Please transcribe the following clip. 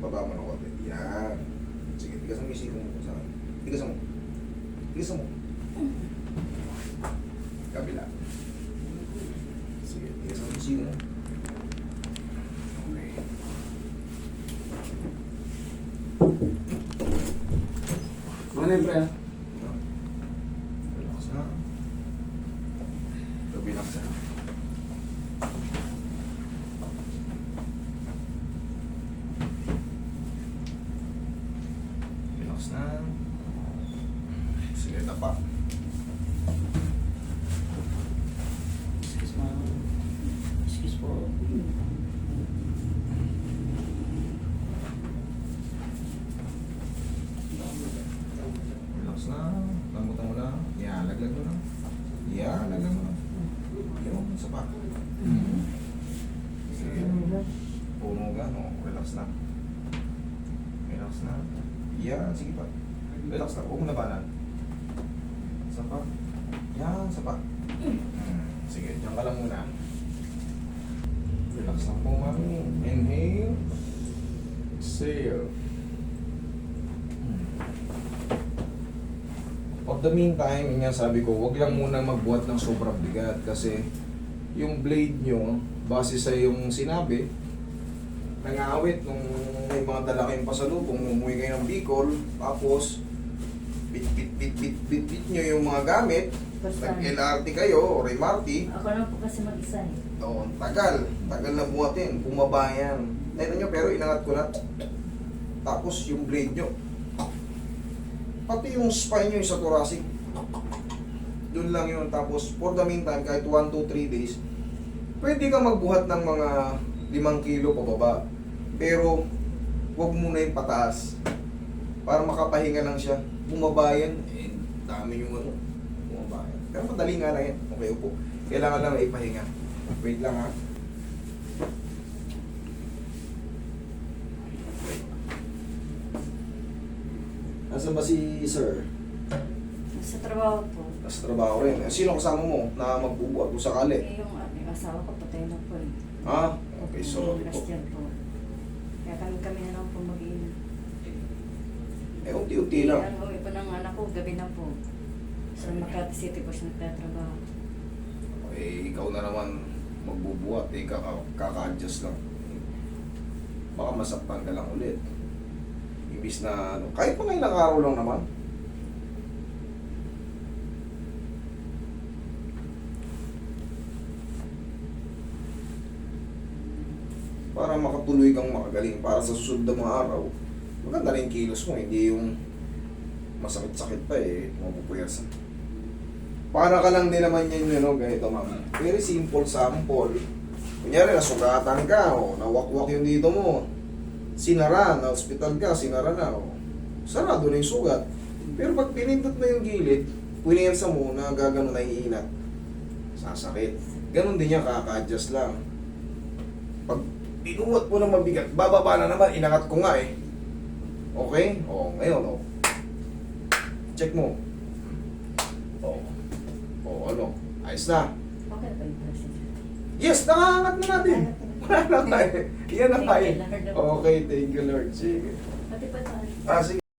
Baba mo na konti. Yan. Sige, tigasan mo yung siko mo kung saan. Tigasan mo. Tigasan mo. Kabila. Sige, tigasan mo yung siko mo. Okay. Ano yung pre? Relax na. Kabila ka. Relax na. Sige, tapa. Excuse mo. Excuse po. Relax na. Lambutan mo lang. Yan, laglag mo lang. Yan, laglag mo lang. Yan, sapa. Sige. Puno ka, no? Relax na. Relax na. Yan, sige pa. Relax na. Huwag mo labanan. Sapa. Yan, sapa. Sige, diyan ka lang muna. Relax lang po, mami. Inhale. Exhale. For the meantime, yun nga sabi ko, wag lang muna magbuhat ng sobrang bigat kasi yung blade nyo, base sa yung sinabi, nangawit nung may mga dala kayong pasalubong, nung umuwi kayo ng Bicol, tapos bit nyo yung mga gamit, nag-LRT kayo, or MRT, Ako lang po kasi mag-isa eh. tagal na buhatin, bumaba yan. Tignan nyo, pero inangat ko na, tapos yung blade nyo, pati yung spine nyo yung sa thoracic, doon lang yun. Tapos for the meantime, kahit 1, 2, 3 days, pwede ka magbuhat ng mga 5 kilo pababa. Pero wag muna yung pataas para makapahinga lang siya. Bumaba yan, dami yung ano, bumaba yan. Pero madali nga lang yan. Okay, upo. Kailangan lang ipahinga. Wait lang ha. Nasaan ba si sir? Sa trabaho po. Nasa trabaho rin. Sino kasama mo na magbubuhat kung sakali? Eh, yung asawa ko patay na po eh. Ha? Okay, sorry po. Last year po. Kaya kami na lang po mag-iina. Unti-unti lang. Ano, iba ng anak ko, gabi na po. Sa Makati City po siya nagtatrabaho. Ikaw na naman magbubuhat. Kaka-adjust lang. Baka masaktan ka lang ulit. Imbis na, kahit mga ilang araw lang naman. Para makatuloy kang makagaling. Para sa susunod na mga araw, maganda rin kilos mo. Hindi yung masakit-sakit pa mapupuyasa. Para ka lang din naman yan ganito ma'am. Very simple sample. Kunyari, nasugatan ka, nawakwak yung dito mo. Sinara, na hospital ka, sinara na, sarado na yung sugat. Pero pag pinindot mo yung gilid, punersa mo na gagano na iinat, sasakit. Ganon din yan, kaka-adjust lang. Pag pinuwat mo ng mabigat, bababa na naman, inangat ko nga Okay? Ngayon, check mo. Ano? Ayos na. Okay na ba yung procedure? Yes, nakaangat na natin. Wala na tayo. Yan na tayo. Thank you, Lord. Okay, thank you Lord. Sige. Pati pa tayo. Sige.